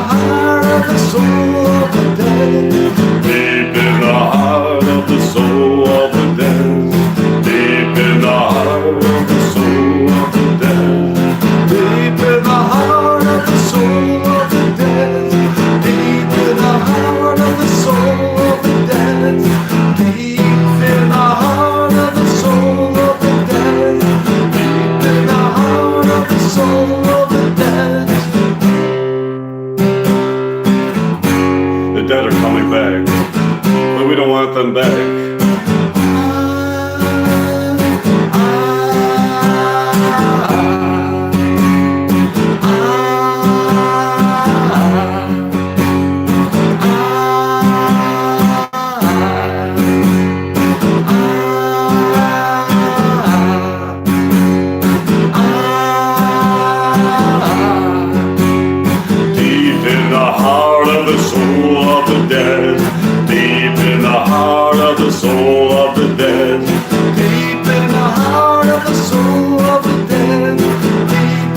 heart of the soul of the dead. Deep in the heart of the soul of the dead. Deep in the heart of the soul of the dead. Deep in the heart of the soul of the dead. Deep in the heart of the soul of the dead. Deep in the heart of the soul of the dead. Deep in the heart of the soul of the dead. The dead are coming back, but we don't want them back. Soul of the dead, deep in the heart of the soul of the dead, deep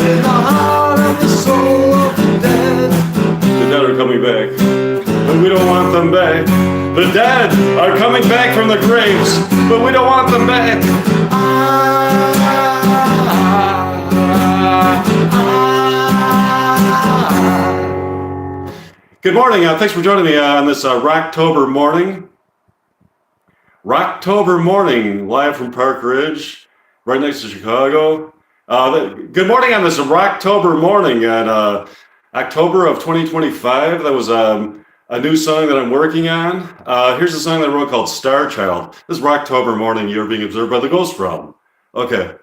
in the heart of the soul of the dead. The dead are coming back, but we don't want them back. The dead are coming back from the graves, but we don't want them back. Good morning. Thanks for joining me on this Rocktober morning. Rocktober morning, live from Park Ridge, right next to Chicago. Good morning on this Rocktober morning at October of 2025. That was a new song that I'm working on. Here's a song that I wrote called Star Child. This is Rocktober morning, you're being observed by the Ghost Realm. Okay.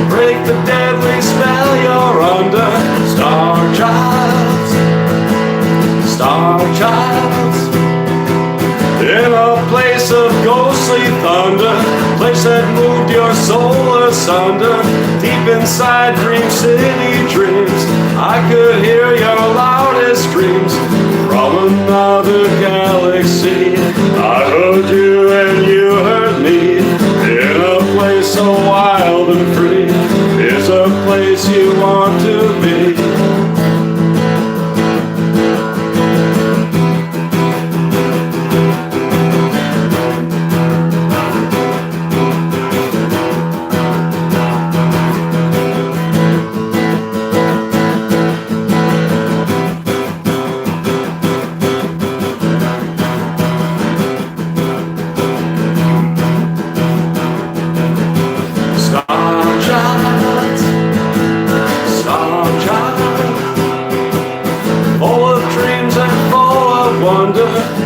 Break the deadly spell you're under. Star child, star child. In a place of ghostly thunder, place that moved your soul asunder. Deep inside Dream City dreams, I could hear your loudest screams. From another galaxy, I heard you and you heard me. In a place so wild and free, is a place you want to be.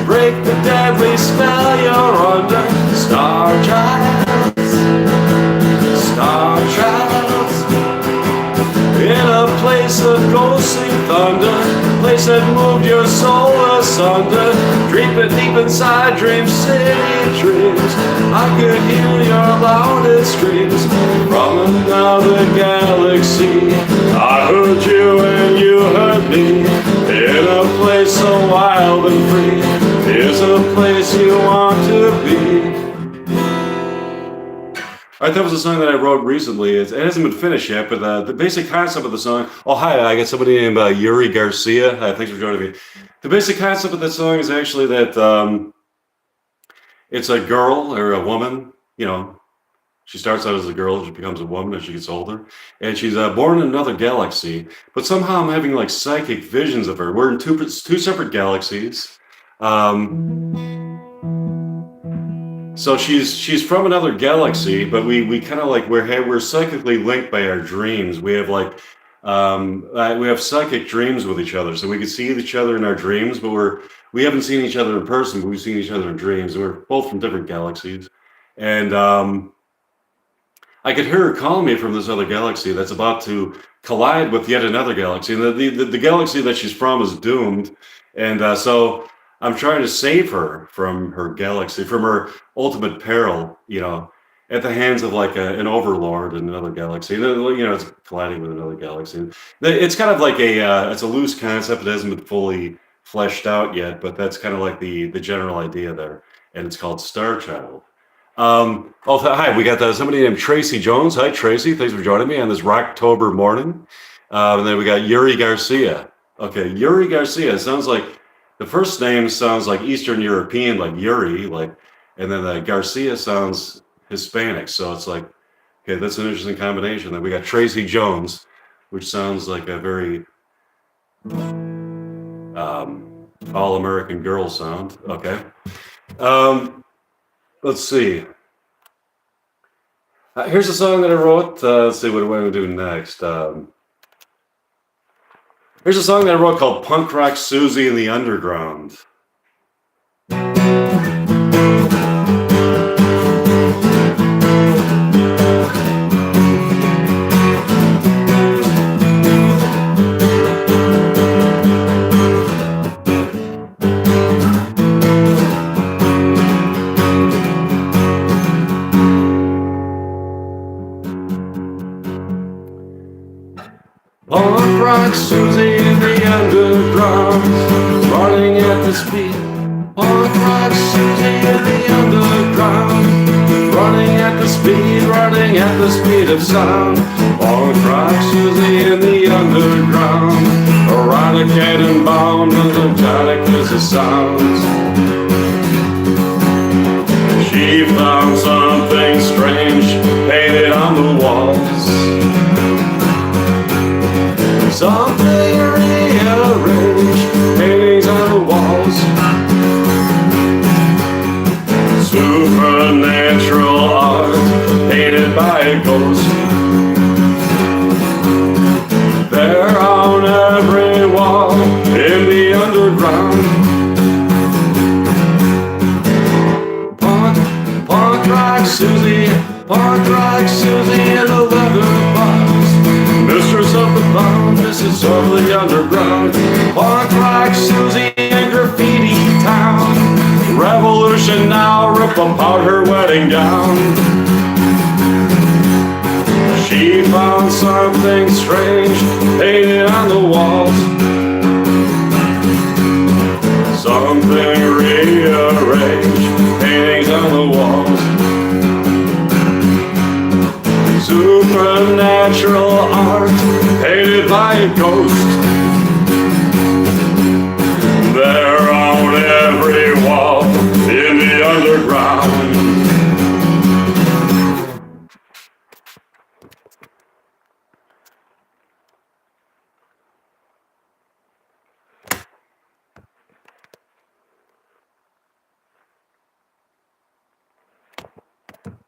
Break the deadly spell you're under. Star child, star child. In a place of ghostly thunder, place that moved your soul asunder. Deep inside Dream City dreams, I could hear your loudest screams. From another galaxy, I heard you and you heard me. In a place so wild and free, is a place you want to be. All right, that was a song that I wrote recently. It hasn't been finished yet, but the basic concept of the song. Oh, hi, I got somebody named Yuri Garcia. Thanks for joining me. The basic concept of the song is actually that it's a girl or a woman. You know, she starts out as a girl, she becomes a woman as she gets older, and she's born in another galaxy. But somehow I'm having like psychic visions of her. We're in two separate galaxies. So she's from another galaxy, but we kind of like we're psychically linked by our dreams. We have like we have psychic dreams with each other, so we can see each other in our dreams, but we haven't seen each other in person, but we've seen each other in dreams. And we're both from different galaxies, and I could hear her calling me from this other galaxy that's about to collide with yet another galaxy. And the galaxy that she's from is doomed. And so I'm trying to save her from her galaxy, from her ultimate peril, at the hands of like an overlord in another galaxy. And then, it's colliding with another galaxy. It's kind of like it's a loose concept. It hasn't been fully fleshed out yet, but that's kind of like the general idea there. And it's called Star Child. Hi, we got somebody named Tracy Jones. Hi, Tracy. Thanks for joining me on this Rocktober morning. And then we got Yuri Garcia. Okay, Yuri Garcia. Sounds like the first name sounds like Eastern European, like Yuri, and then Garcia sounds Hispanic. So it's like, okay, that's an interesting combination. Then we got Tracy Jones, which sounds like a very all-American girl sound. Okay. Let's see. Here's a song that I wrote. Let's see what do I do next. Here's a song that I wrote called Punk Rock Susie in the Underground. Punk rock Susie in the underground, running at the speed. Punk rock Susie in the underground, running at the speed of sound. Punk rock Susie in the underground, erotic and bound, and exotic as it sounds. She found something strange painted on the walls. Something rearranged, paintings on the walls. Supernatural art, painted by a ghost. There on every wall, in the underground. Punk rock Susie in the leather box. Mistress of the bound, Mrs. of the underground. Punk rock Susie in graffiti town. Revolution now, rip apart her wedding gown. She found something strange painted on the walls. Something rearranged, paintings on the walls. Supernatural art painted by a ghost. There on every wall in the underground.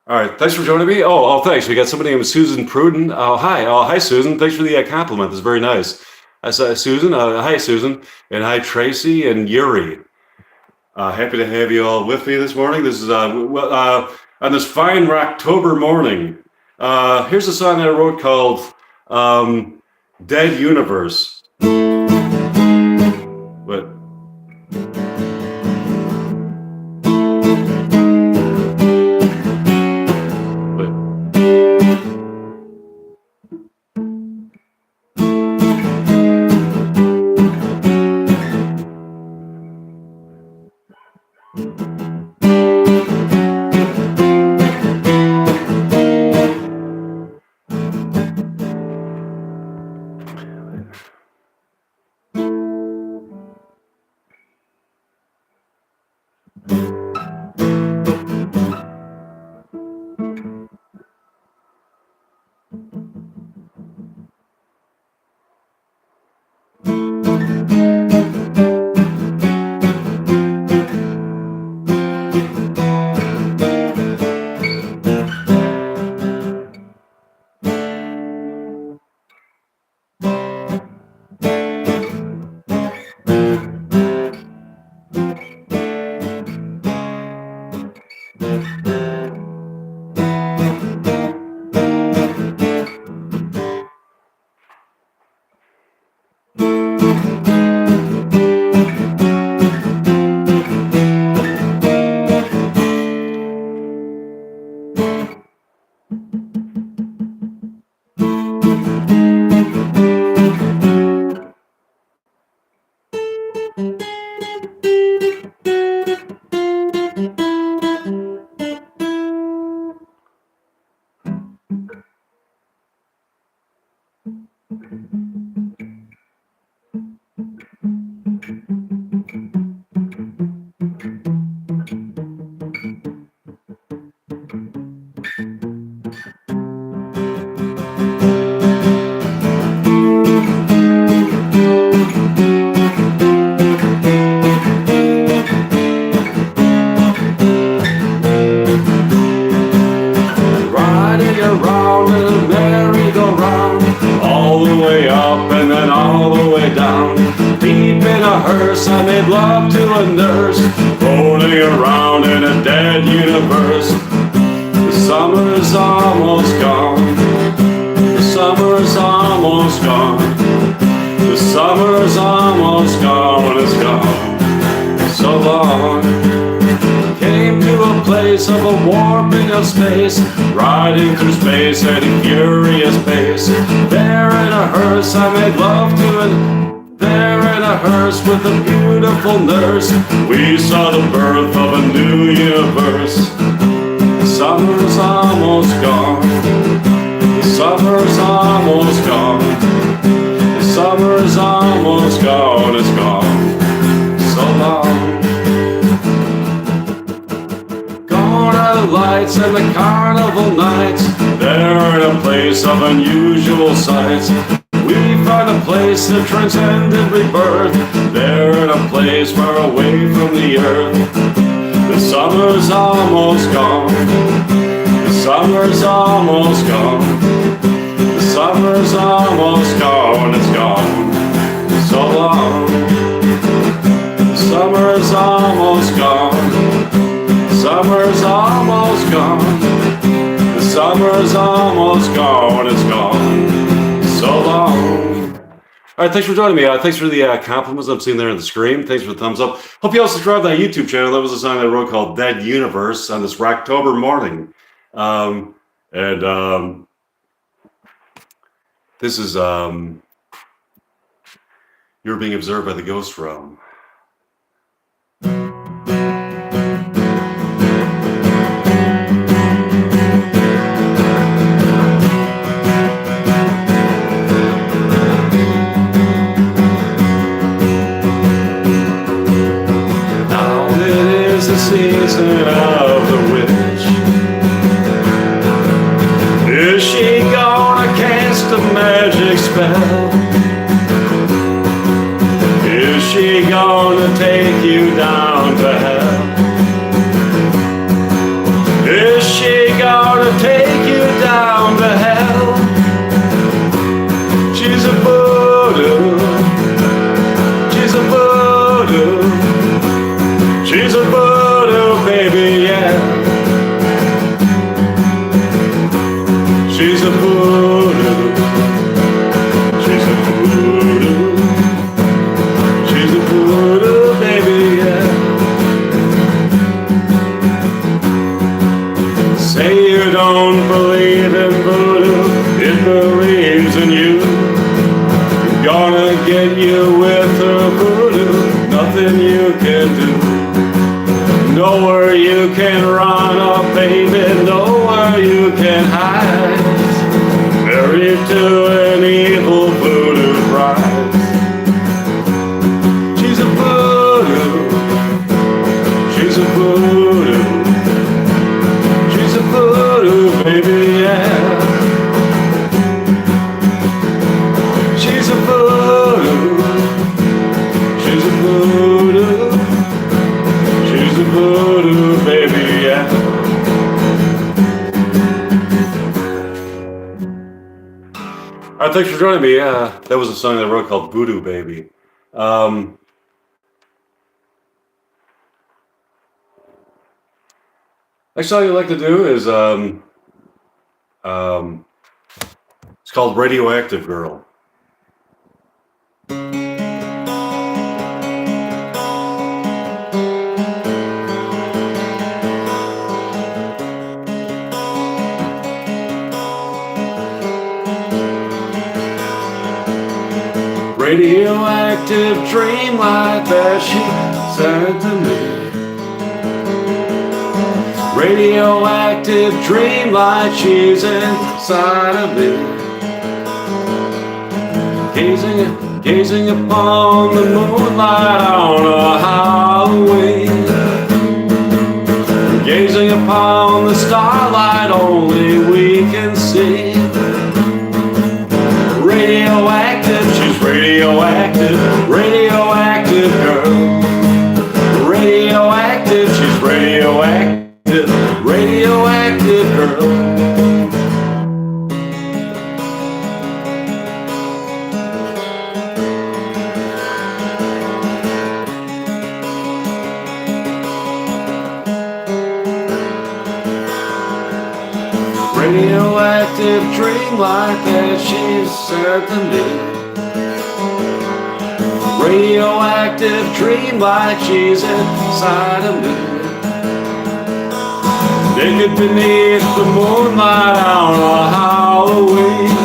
All right, thanks for joining me. Oh, thanks. We got somebody named Susan Pruden. Oh, hi. Oh, hi, Susan. Thanks for the compliment. That's very nice. I saw Susan. Hi, Susan. And hi, Tracy and Yuri. Happy to have you all with me this morning. This is on this fine Rocktober morning. Here's a song that I wrote called Dead Universe. But Around in a merry-go-round, all the way up and then all the way down. Deep in a hearse, I made love to a nurse, floating around in a dead universe. The summer's almost gone. The summer's almost gone. The summer's almost gone when it's gone. So long. Came to a place of a warping of space, riding through space at a furious pace. There in a hearse I made love to it. There in a hearse with a beautiful nurse, we saw the birth of a new universe. The summer's almost gone. The summer's almost gone. The summer's almost gone. It's gone. So long. Lights and the carnival nights, there in a place of unusual sights. We found a place that transcended rebirth, there in a place far away from the earth. The summer's almost gone. The summer's almost gone. The summer's almost gone. It's gone. So long. The summer's almost gone. Summer's almost gone. The summer's almost gone. It's gone. So long. All right, thanks for joining me. Thanks for the compliments I'm seeing there on the screen. Thanks for the thumbs up. Hope you all subscribe to that YouTube channel. That was a song I wrote called Dead Universe on this Rocktober morning. This is You're Being Observed by the Ghost Realm. Season of the witch. Is she gonna cast a magic spell? Is she gonna take you down to hell? Is she gonna take you down to hell? She's a voodoo. She's a voodoo. She's a voodoo. Baby, yeah. She's a voodoo. She's a voodoo. She's a voodoo, baby, yeah. Say you don't believe in voodoo, it believes in you. Gonna get you with her voodoo, nothing you can do. Nowhere you can run up, baby, nowhere you can hide. Married to an evil voodoo bride. She's a voodoo. She's a voodoo. She's a voodoo, baby, yeah. She's a voodoo. She's a voodoo. She's a voodoo, baby, yeah. All right, thanks for joining me. That was a song that I wrote called Voodoo Baby. Next song I'd like to do is it's called Radioactive Girl. Radioactive dream light that she sent to me. Radioactive dream light, she's inside of me. gazing upon the moonlight on a Halloween, gazing upon the starlight only we can see. Radioactive, she's radioactive, radioactive girl. Radioactive, she's radioactive, radioactive girl. Radioactive dreamlike that she said to me. Radioactive dreamlike she's inside of me. Naked beneath the moonlight on a Halloween,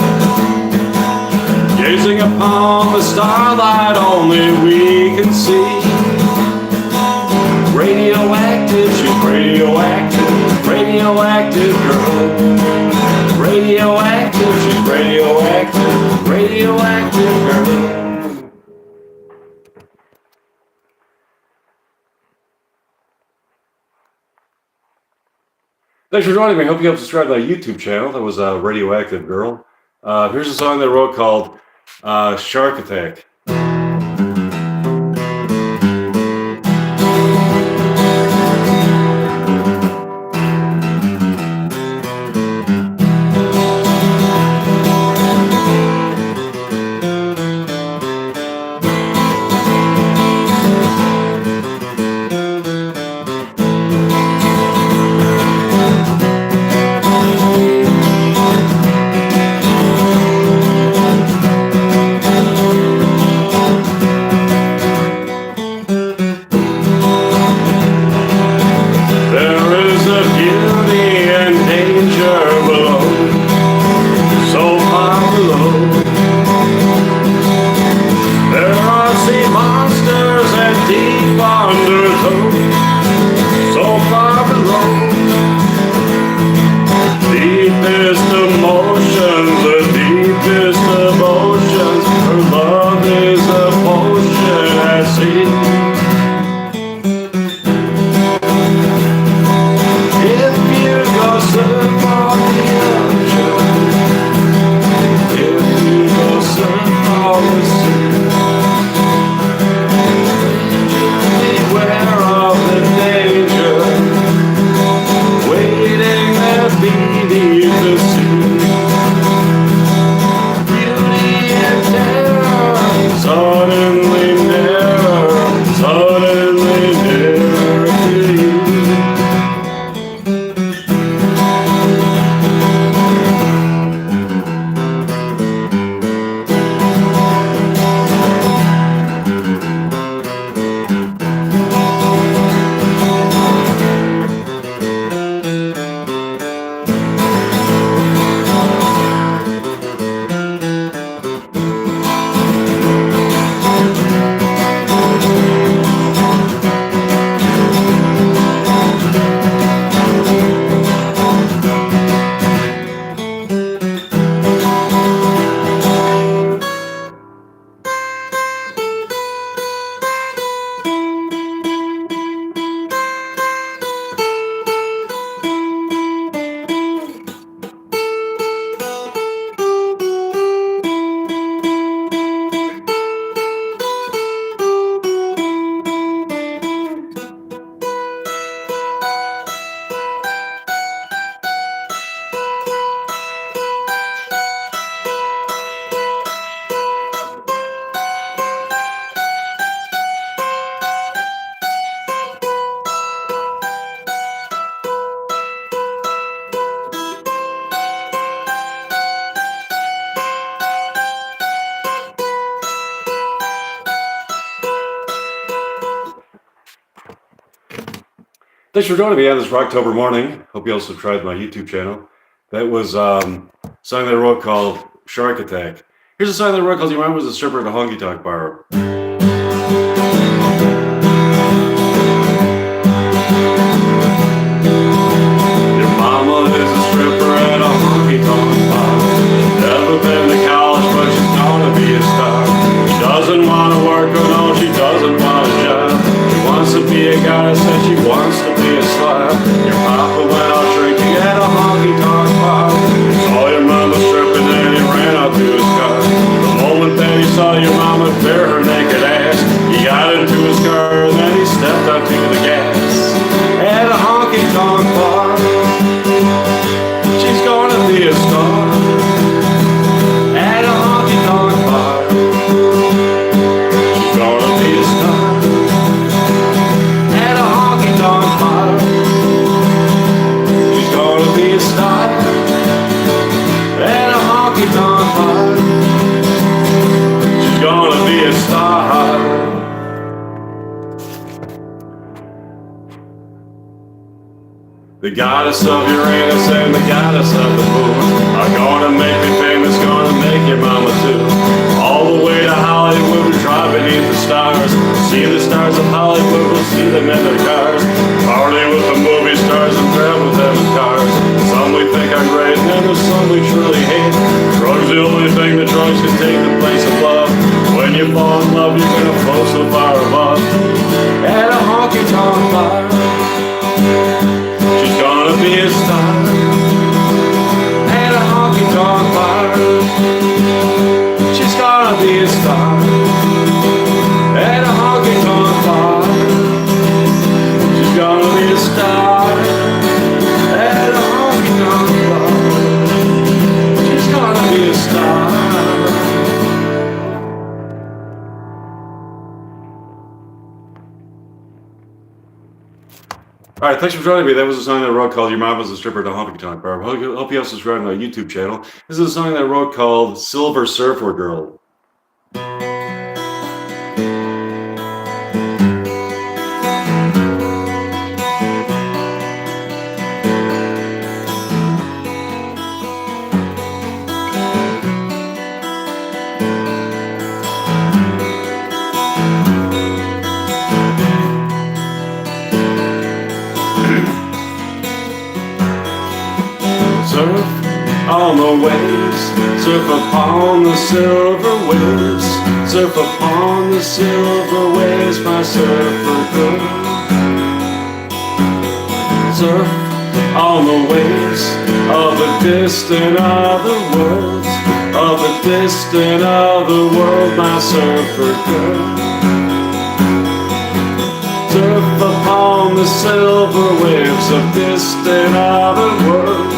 gazing upon the starlight only we can see. Radioactive, she's radioactive, radioactive girl. Radioactive, she's radioactive, radioactive girl. Thanks for joining me. I hope you have subscribed to my YouTube channel. That was a Radioactive Girl. Here's a song that I wrote called Shark Attack. Thanks for joining me on this Rocktober morning. Hope you all subscribe to my YouTube channel. That was a song that I wrote called Shark Attack. Here's a song that I wrote called You Remember Was a Stripper at a Honky Tonk Bar. Your mama is a stripper at a honky tonk bar. Never been to college, but she's gonna be a star. your mama bare her naked ass. He got into his car and then he stepped onto the gas. At a honky-tonk bar, she's gonna be a star. At a honky-tonk bar, she's gonna be a star. At a honky-tonk bar, she's gonna be a star. At a honky-tonk bar, she's gonna be a star. The goddess of Uranus and the goddess of the moon are gonna make me famous, gonna make your mama too. All the way to Hollywood, we'll drive beneath the stars. See the stars of Hollywood, we'll see them in their cars. Party with the movie stars and travel with them in cars. Some we think are great, and then there's some we truly hate. Drugs the only thing that drugs can take the place of love. When you fall in love, you're gonna float so far above. At a honky-tonk bar, she's gonna be a star. At a honky-tonk bar, she's gonna be a star. At a honky-tonk bar, she's gonna be a star. At a honky-tonk bar, she's gonna be a star. All right, thanks for joining me. That was a song that I wrote called Your Mom Was a Stripper at a Honky-Tonk Bar. Hope you have subscribed to my YouTube channel. This is a song that I wrote called Silver Surfer Girl. Surf on the waves, surf upon the silver waves, surf upon the silver waves, my surfer girl. Surf on the waves of a distant other world, of a distant other world, my surfer girl. Surf upon the silver waves of distant other worlds.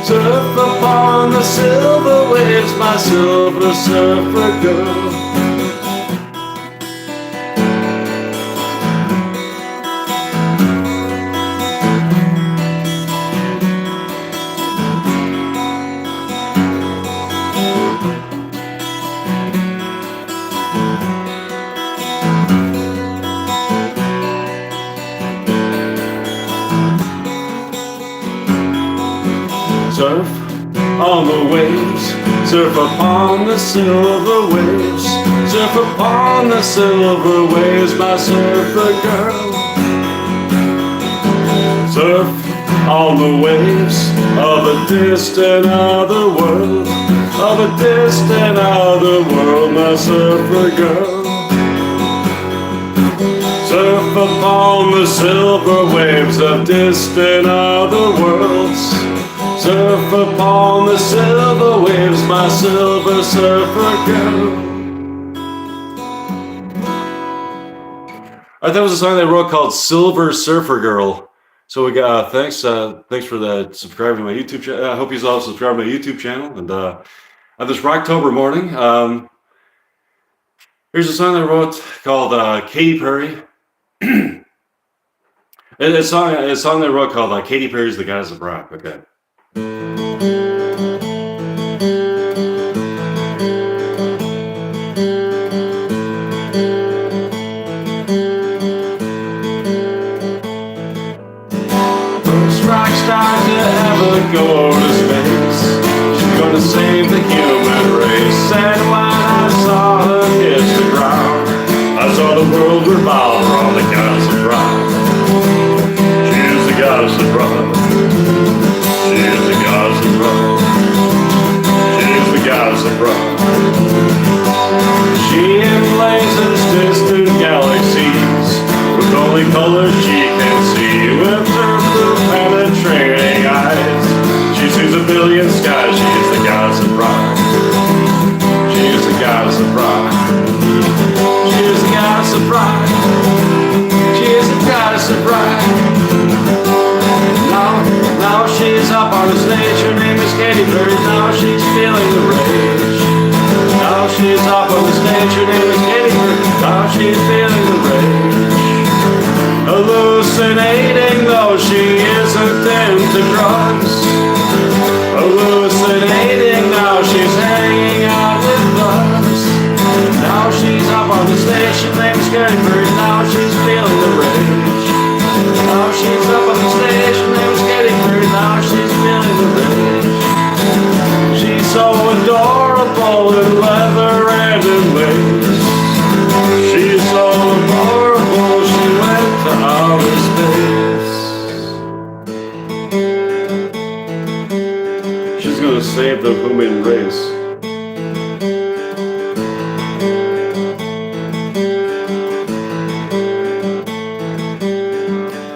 Surf upon the silver waves, my silver surfer girl. Surf on the waves, surf upon the silver waves, surf upon the silver waves, my surfer girl. Surf on the waves of a distant other world, of a distant other world, my surfer girl. Surf upon the silver waves of distant other worlds. Surf upon the silver waves, my silver surfer girl. Alright, that was a song that I wrote called Silver Surfer Girl. So we got thanks for the subscribing to my YouTube channel. I hope you all subscribe to my YouTube channel. And on this Rocktober morning, here's a song that I wrote called Katy Perry. It's a song that I wrote called Katy Perry's The Goddess of Rock. Okay. Rock star to ever go to space. She's gonna save the human race. And when I saw her kiss the ground, I saw the world revolve around the goddess of rock. She is the goddess of rock. She is the goddess of rock. She is the goddess of rock. She emblazons distant galaxies with only colors she can see. With her blue penetrating eyes, she sees a billion skies. She is the goddess of rock. She is the goddess of rock. she's up on the stage, her name is Katie. Now she's feeling the rage. Hallucinating though she isn't into drugs. Hallucinating now she's hanging out with us. Now she's up on the stage, her name is Katie. Now she's feeling the rage. Now she's up on the stage, her name is Katie. Now she's feeling the rage. She's so adorable in leather and in lace. She's so adorable, she went to outer space. She's gonna save the human race.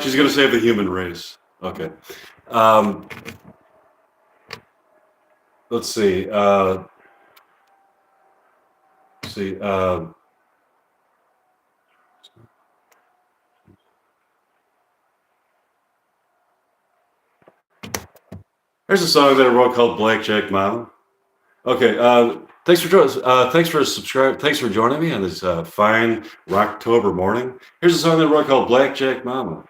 She's gonna save the human race. Okay. Let's see. Here's a song that I wrote called "Blackjack Mama." Okay. Thanks for joining me on this fine Rocktober morning. Here's a song that I wrote called "Blackjack Mama."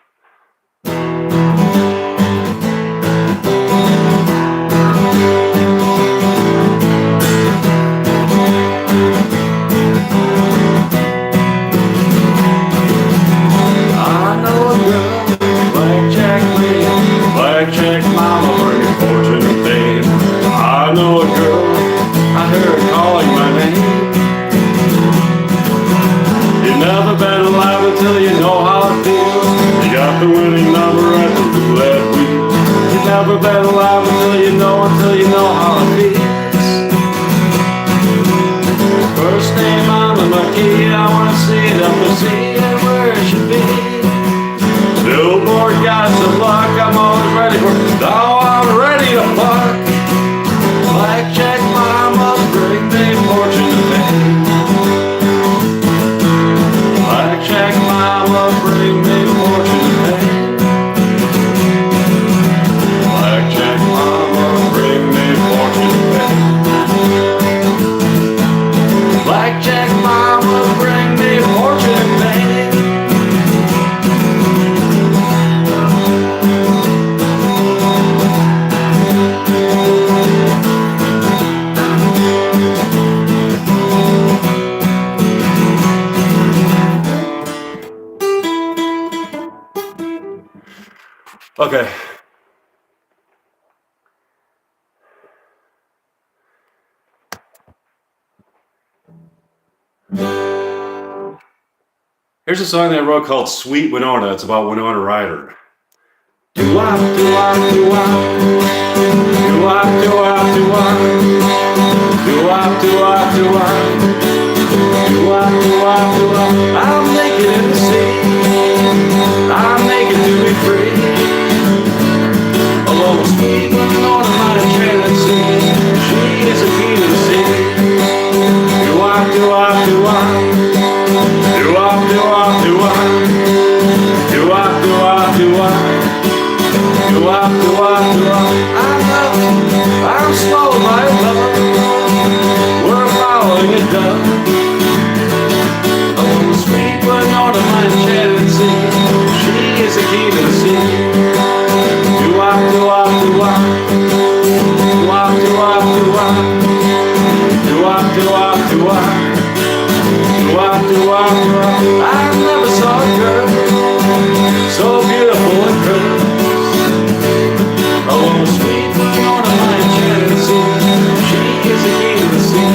Blackjack mama, bringing fortune and fame. I know a girl, I heard her calling my name. You've never been alive until you know how it feels. You got the winning number at the roulette wheel. You've never been alive until you know how it feels. First name on the marquee, I wanna see it up and see it where it should be. Billboard got some luck, I'm always ready for it. Now I'm ready to fuck. Blackjack mama, bring me fortune and fame. Blackjack mama, bring me fortune and fame. Blackjack mama, bring me fortune and fame. Blackjack mama, bring me fortune and fame. Okay. Here's a song that I wrote called Sweet Winona. It's about Winona Ryder. Do-wop, do-wop, do-wop. Do-wop, do-wop, do-wop. Do-wop, do-wop, do-wop. Do-wop, do-wop, do-wop. I'm naked in the sea. I'm naked to be free. Although sweet Winona might have traded sea, she is a key to the sea. Do-wop, do-wop, do-wop. Do-wop, do-wop, do-wop. Do-wop, do-wop, do-wop. Do-wop, do-wop, do-wop. I'm slow, my lover. We're following a dove. Oh, sweet Winona, my enchanted sea. She is the key to the sea. Do-wop, do-wop, do-wop. Do-wop, do-wop, do-wop. Do-wop, do-wop, do-wop. Do-wop, do-wop, do-wop. I never saw a girl so beautiful and curved. Oh, sweet Winona, my enchanted sea. She is the key to the sea.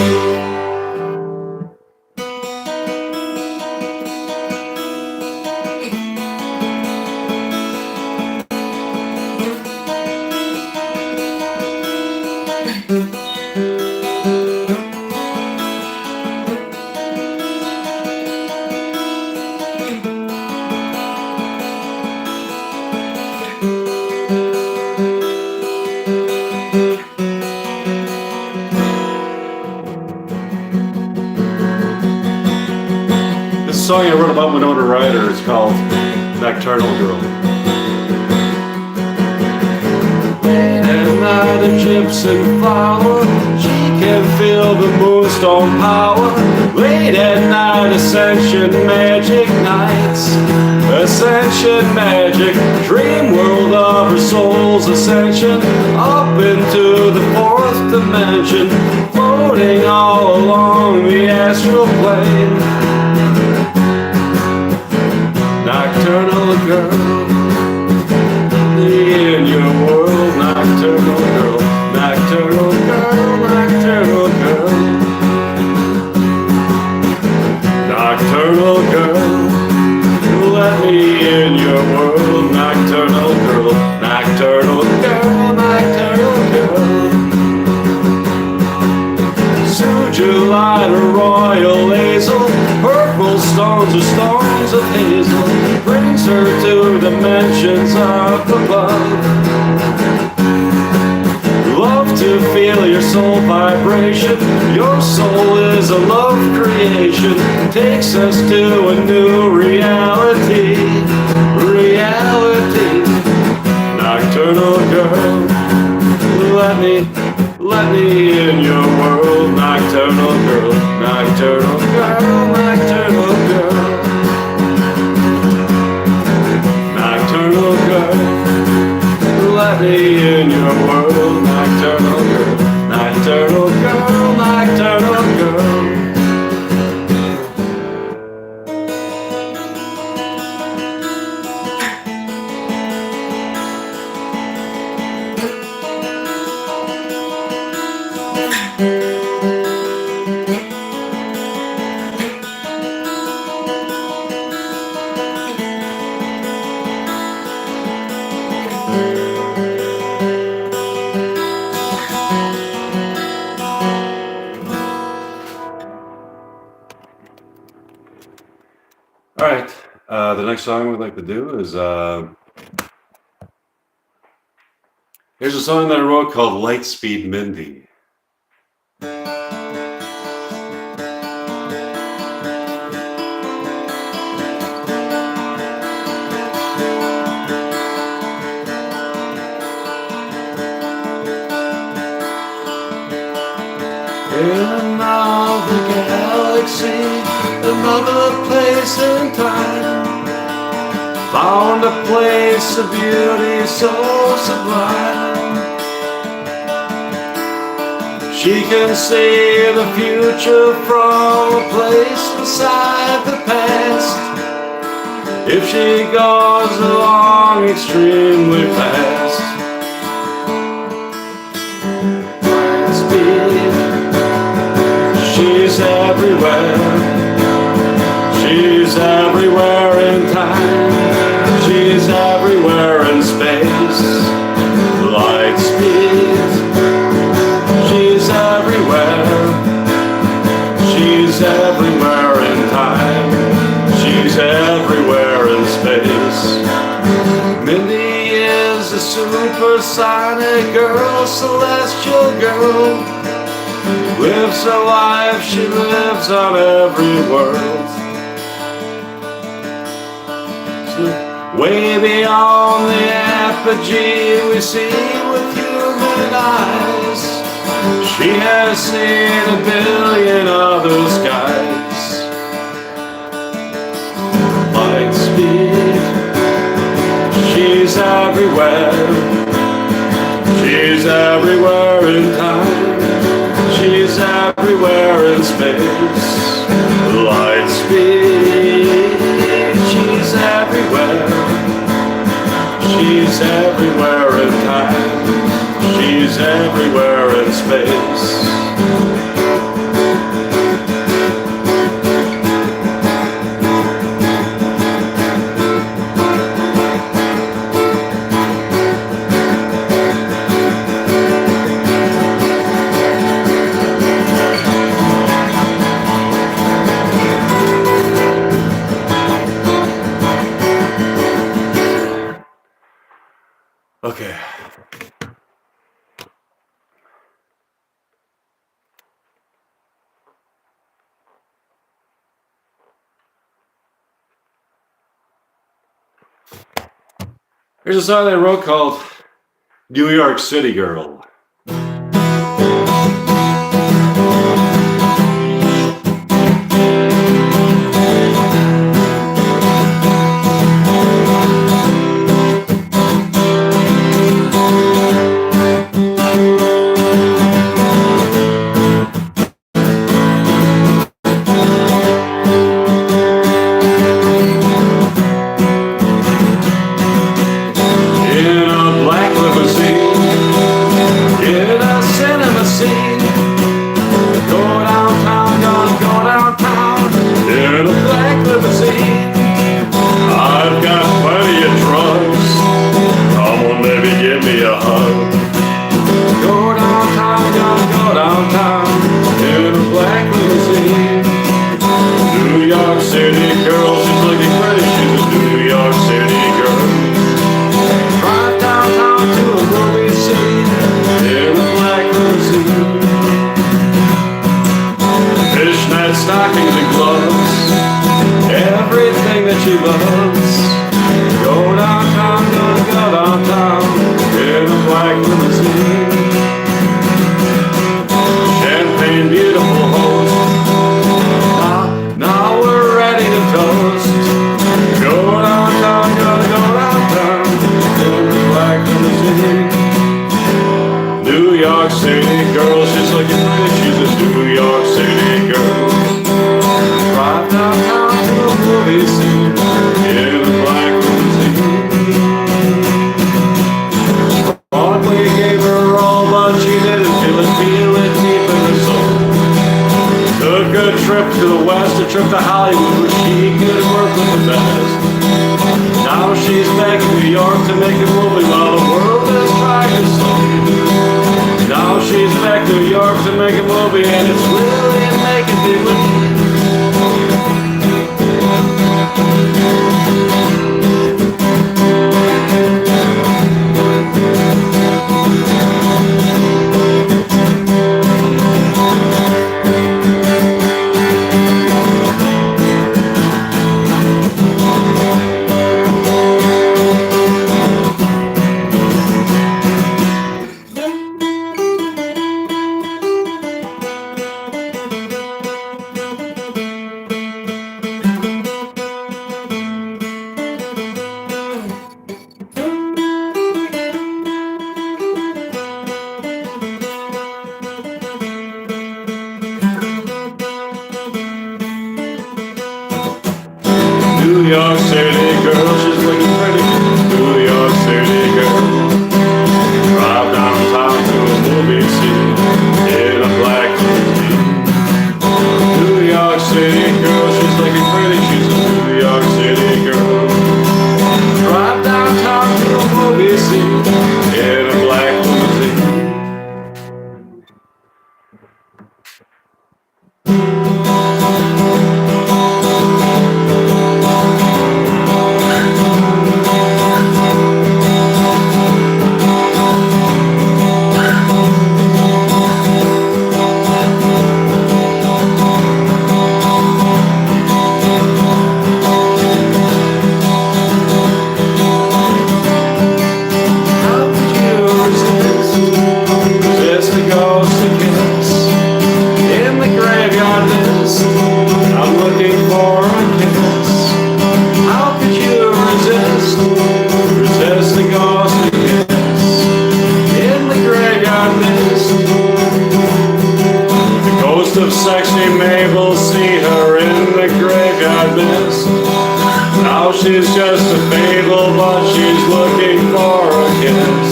This song I wrote about Winona Ryder is called Nocturnal Girl. Late at night a gypsy flower, she can feel the moon stone power. Late at night, ascension magic nights. Ascension magic, dream world of our soul's ascension. Up into the fourth dimension, floating all along the astral plane. Nocturnal girl, in your world, nocturnal girl, nocturnal girl, nocturnal girl, nocturnal girl, let me in your world, nocturnal girl, nocturnal girl, nocturnal girl. Sujulite or royal hazel, purple stones or stones of hazel, brings her to dimensions up above. Love to feel your soul vibration. Your soul is a love creation. Takes us to a new reality. Reality. Nocturnal girl, let me in your world. Nocturnal girl, nocturnal girl, nocturnal girl. Nocturnal girl, let me in your world. Nocturnal girl, nocturnal girl, nocturnal girl. All right, the next song we'd like to do is, here's a song that I wrote called Lightspeed Mindy. In another galaxy, another place and time, found a place of beauty so sublime. She can see the future from a place inside the past, if she goes along extremely fast. Light speed, she's everywhere. She's everywhere in time. She's everywhere in space. Light speed. She's everywhere. She's everywhere in time. She's everywhere in space. Mindy is a supersonic girl, celestial girl. Lives her life, she lives on every world. Way beyond the apogee we see with human eyes. She has seen a billion other skies. Light speed, she's everywhere. She's everywhere in time. She's everywhere in space. Light speed, she's everywhere. She's everywhere in time. She's everywhere in space. Okay. Here's a song I wrote called New York City Girl. red stockings and gloves, everything that she loves. Go downtown, gonna go downtown in a black limousine. Champagne, beautiful host. Now we're ready to toast. Go downtown, gonna go downtown in a black limousine. New York City girl, she's looking pretty. She's a New York City girl. Drive downtown to a movie scene in a black limousine. Broadway gave her all, but she didn't feel it deep in her soul. Took a trip to the west, a trip to Hollywood, where she could work with the best. Now she's back in New York to make a movie while the world is trying to sleep. Now she's back to New York to make a movie, and it's really making me believe. New York City girl, she's looking pretty. New York City girl. Drive downtown to a movie scene in a black limousine. New York City girl, she's looking pretty. She's a New York City girl. Drive downtown to a movie scene in a black limousine. Of sexy Mabel, see her in the graveyard mist. Now she's just a fable, but she's looking for a kiss.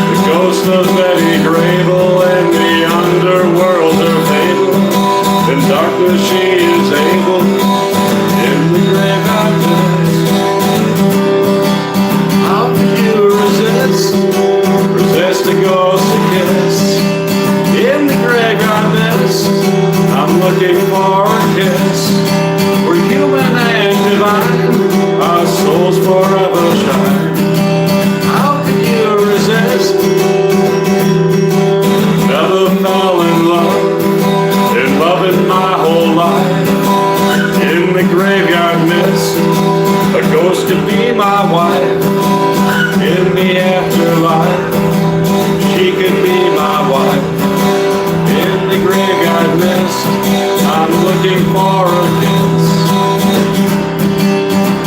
The ghost of Betty Grable in the underworld her fable. In darkness she is able in the graveyard mist. How could you resist a ghostly kiss? In the graveyard mist, I'm looking for a kiss. We're human and divine, our souls forever shine. How can you resist? Never fell in loving my whole life. In the graveyard mist, a ghost could be my wife. In the afterlife, she could be my wife. In the graveyard mist, I'm looking for a kiss.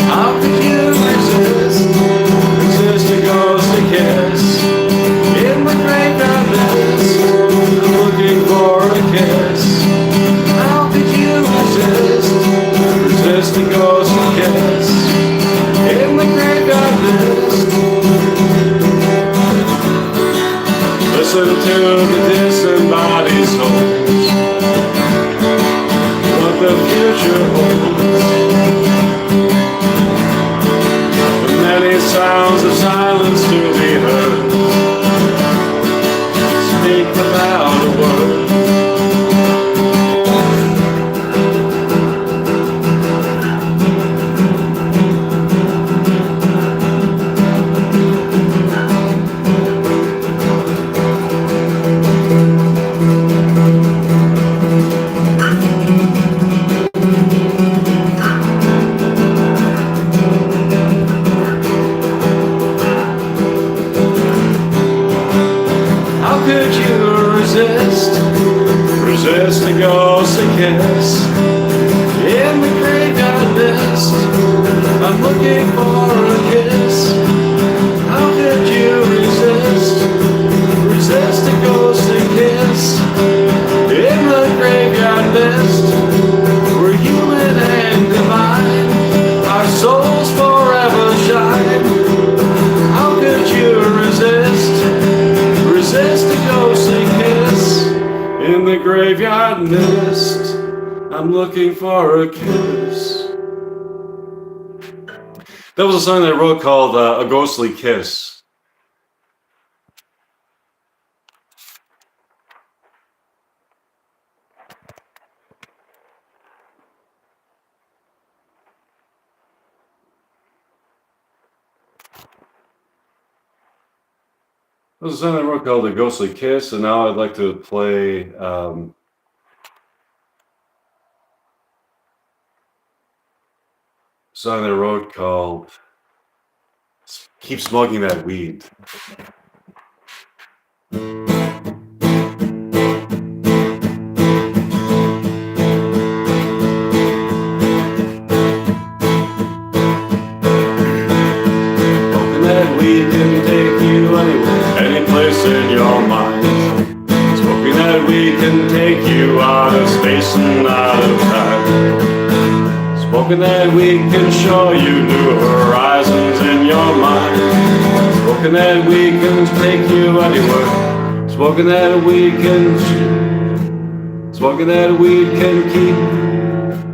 How could you resist a ghostly kiss? In the graveyard mist, I'm looking for a kiss. How could you resist a ghostly kiss? In the graveyard mist. Listen to the disembodied souls, what the future holds. The many sounds of silence to be heard, speak without a word. ghostly kiss in the graveyard mist. I'm looking for a kiss. How could you resist? Resist a ghostly kiss in the graveyard mist. We're human and divine, our souls forever shine. How could you resist? Resist a ghostly kiss in the graveyard mist. I'm looking for a kiss. That was a song that I wrote called A Ghostly Kiss. That was a song that I wrote called A Ghostly Kiss, and now I'd like to play a song that I wrote called Keep Smoking That Weed. Weed can take you anywhere, any place in your mind. Smoking that weed can take you out of space and out of time. Smoking that weed can show you new horizons in your mind. Smoking that weed can take you anywhere. Smoking that weed can. Smoking that weed can keep.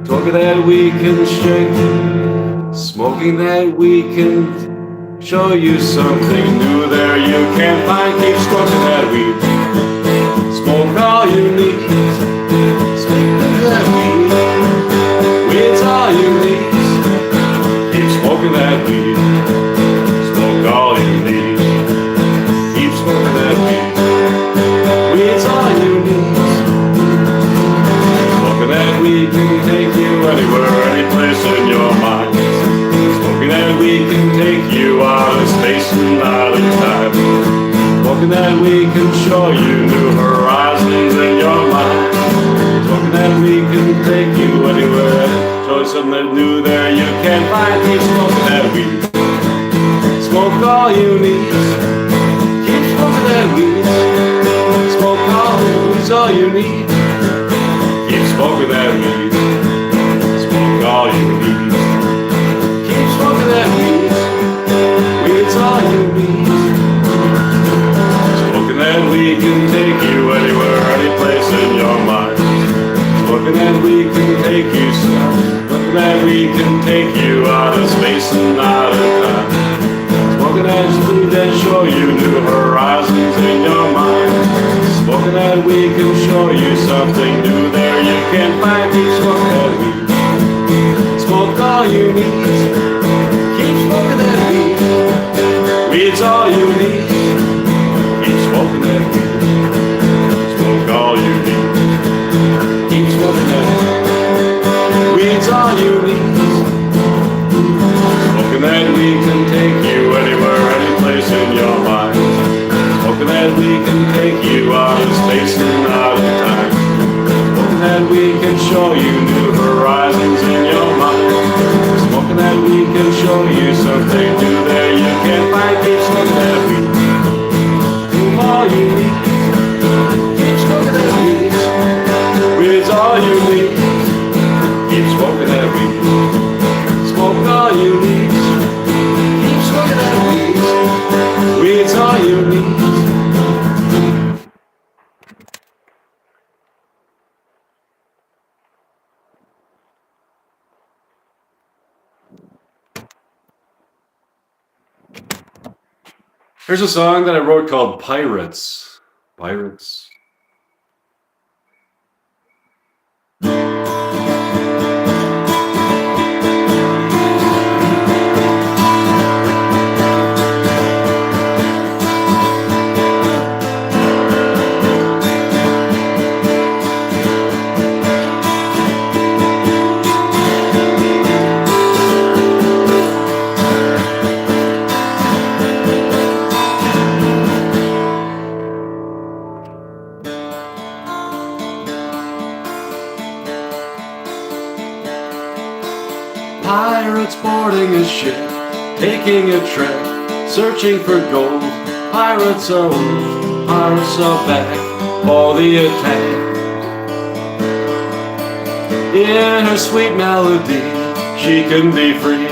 Smoking that weed can shake. Smoking that weed can show you something new there you can't find. Keep smoking that weed. Smoke all you need. Smoke that weed. Weed's all you need. Keep smoking that weed. Smoke all you need. Keep smoking that weed. Weed's all you need. Smoking that weed can take you anywhere, any place in your mind. Smoking that weed can take you out of space and out of time. Smoking that weed can show you new horizons in your mind. Smoking that weed can take you anywhere, show you something new there you can't find. Keep smoking that weed. Smoke all you need. Keep smoking that weed. Smoke all you need. Keep smoking that weed. Smoke all you need. Smoking that weed, weed's all you need. Smoking that weed can take you anywhere, any place in your mind. Smoking that weed can take you south. Smoking that weed can take you out of space and out of time. Smoking that weed can show you new horizons in your mind. Smoking that weed can show you something new there you can't find. Keep smoking that weed. Smoke all you need. Smoking that weed, weed's all you need. Keep smoking that weed, smoke all you need. Keep smoking that weed, weed's all you need. Smoking that weed can take you anywhere, any place in your mind. Smoking that weed can take you out of space and out of time. Smoking that weed can show you new horizons in your mind. Smoking that weed can show you something new there you can't find. Keep smoking that weed. Do all you need. Keep smoking that weed. Weed's all you need. Keep smoking that weed. Smoke all you need. Keep smoking that weed. Weed's all you need. Here's a song that I wrote called Pirates. Pirates. Pirates boarding a ship, taking a trip, searching for gold. Pirates are old, pirates are back for the attack. In her sweet melody, she can be free,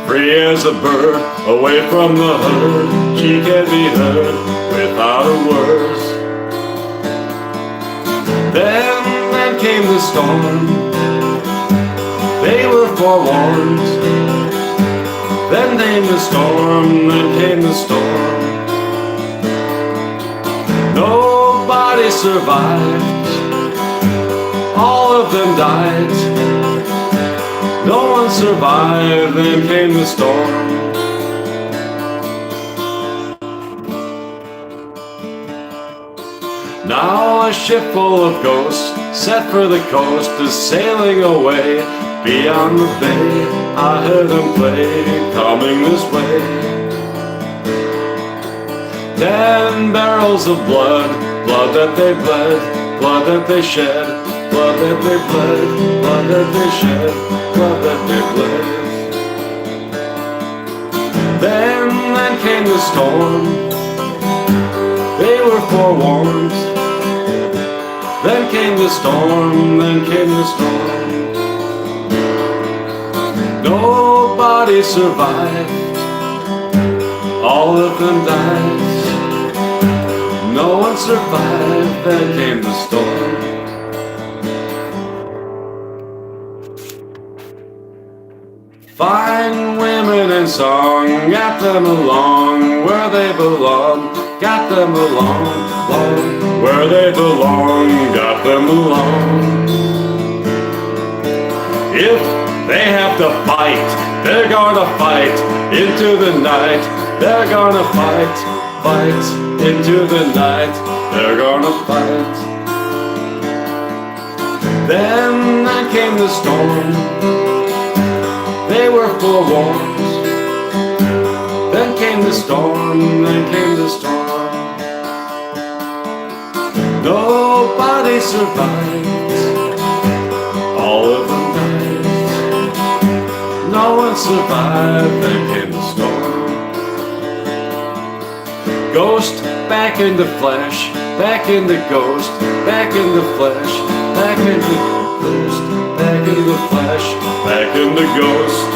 free as a bird, away from the herd. She can be heard without a word. Then came the storm. They were forewarned. Then came the storm, then came the storm. Nobody survived. All of them died. No one survived, then came the storm. Now a ship full of ghosts, set for the coast, is sailing away. Beyond the bay, I heard them play, coming this way. 10 barrels of blood, blood that they bled, blood that they shed, blood that they bled, blood that they shed, blood that they bled. Then came the storm. They were forewarned. Then came the storm, then came the storm. Nobody survived. All of them died. No one survived, then came the storm. Fine women and song, got them along where they belong. Got them along, where they belong, got them along. If they have to fight, they're gonna fight into the night. They're gonna fight, fight into the night. They're gonna fight. Then came the storm. They were forewarned. Then came the storm, then came the storm. Nobody survived. All of them died. No one survived, then came the storm. Ghost back into flesh, back into ghost, back into flesh, back into ghost, back into flesh, back into ghost.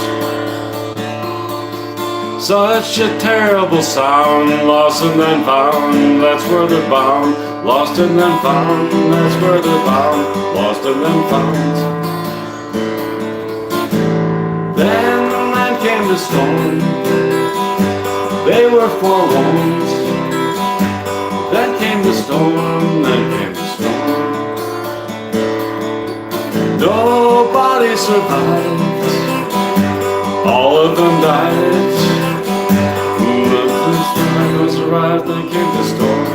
Such a terrible sound, lost and then found, that's where they're bound. Lost and then found, that's where they're bound. Lost and then found. Then came the storm. They were forewarned. Then came the storm, then came the storm. Nobody survived. All of them died. No one survived, then came the storm.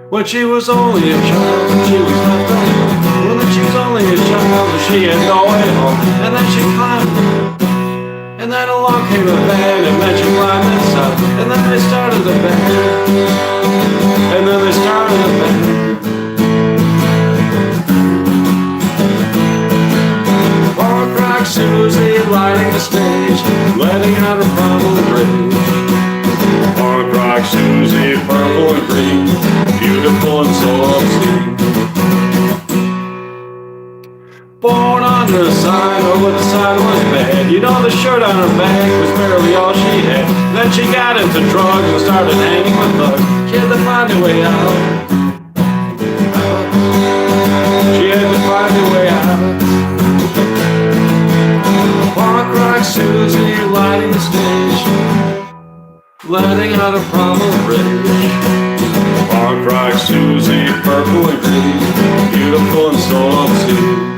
When she was only a child, she was left alone. When she was only a child, she had no way home. And then she climbed, and then along came a band, and then she climbed inside. And then they started the band, and then they started the band. Punk rock Susie Born under a sign, or what the sign was bad. You know, the shirt on her back was barely all she had. Then she got into drugs and started hanging with thugs. She had to find a way out. She had to find a way out. Punk rock Susie lighting the stage, letting out a problem of rage. Punk rock Susie, purple and green, beautiful and so obscene.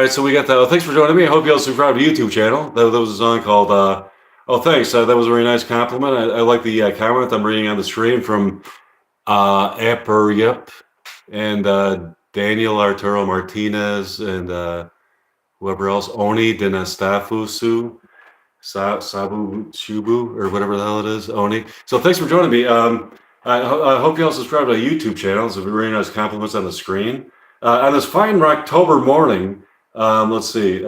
So we got the thanks for joining me. I hope you all subscribe to the YouTube channel. That was a song called oh thanks, that was a very nice compliment. I like the comment I'm reading on the stream from Apper Yip and Daniel Arturo Martinez and whoever else, Oni Dinastafusu Sabu Shubu or whatever the hell it is, Oni. So thanks for joining me. I hope you all subscribe to the YouTube channel. It's a very nice compliments on the screen. On this fine October morning, let's see.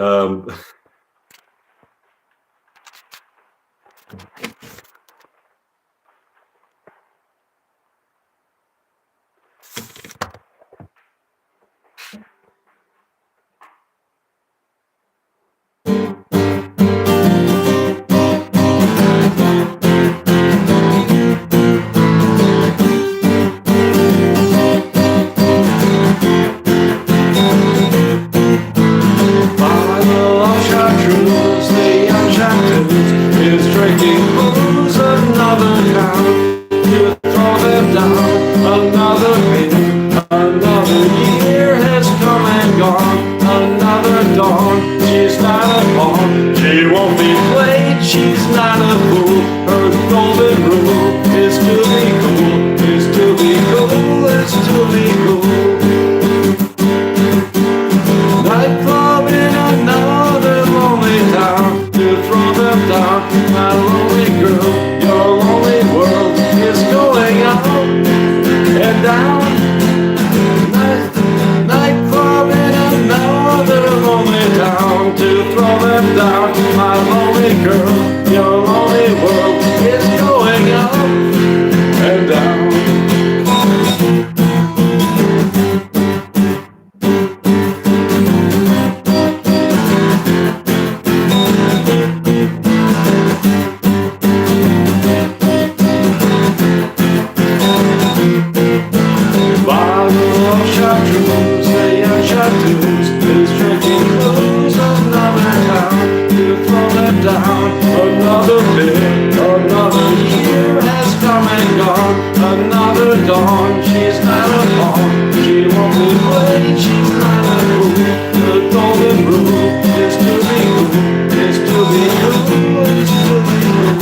another bit, another year has come and gone, another dawn, she's not a pawn, she won't be played, she's not a fool. The golden rule is to be cool, is to be cool, is to be cool.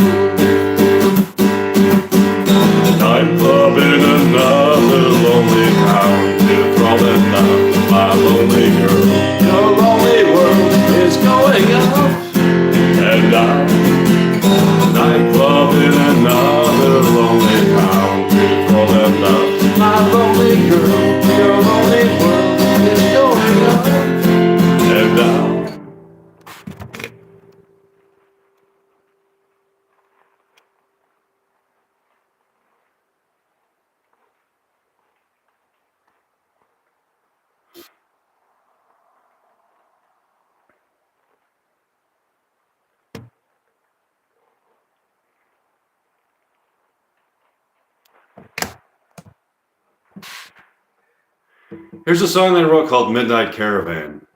Night club in another lonely town, enthralling now, my lonely girl. Your lonely world is going up and down. Nightclub in another lonely town, enthralling now, my lonely girl. Your lonely world is going up and down. Here's a song that I wrote called Midnight Caravan.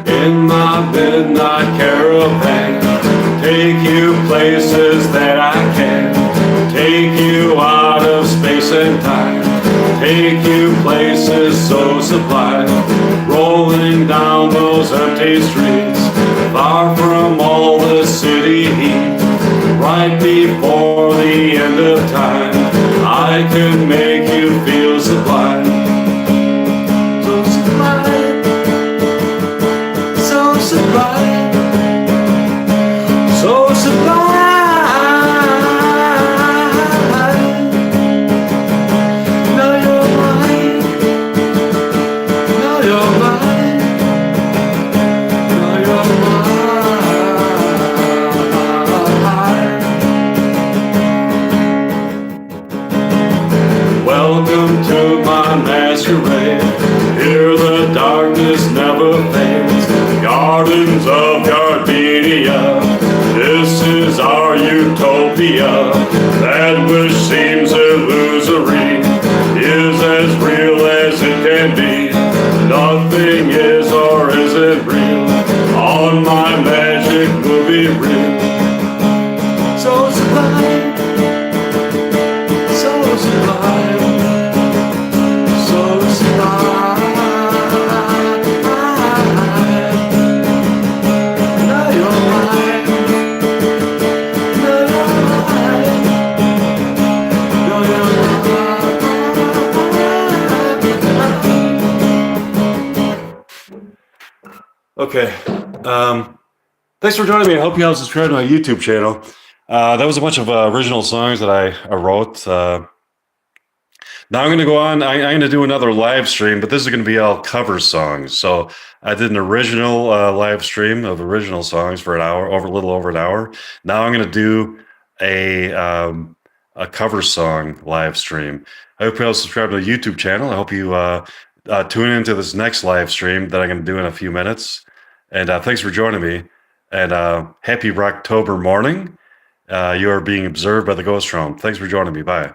In my midnight caravan, take you places that I can, take you out of space and time, take you places so sublime, rolling down those empty streets, far from all the city heat. Right before the end of time, I could make you feel sublime. So sublime, so sublime, so sublime. Now you're mine, now you're mine, now you're mine. Welcome to my masquerade. Here the darkness never fades. Gardens of gardenia, this is our utopia. That which seems illusory is as real as it can be. Nothing is or isn't real on my magic movie reel. So sublime, so sublime, so sublime. Now you're mine, now you're mine, now you're mine. Okay, thanks for joining me. I hope you all subscribe to my YouTube channel. That was a bunch of original songs that I wrote. Now I'm going to go on. I'm going to do another live stream, but this is going to be all cover songs. So I did an original live stream of original songs for an hour, a little over an hour. Now I'm going to do a cover song live stream. I hope you all subscribe to the YouTube channel. I hope you tune into this next live stream that I'm going to do in a few minutes. And thanks for joining me. And happy Rocktober morning. You are being observed by the Ghost Realm. Thanks for joining me. Bye.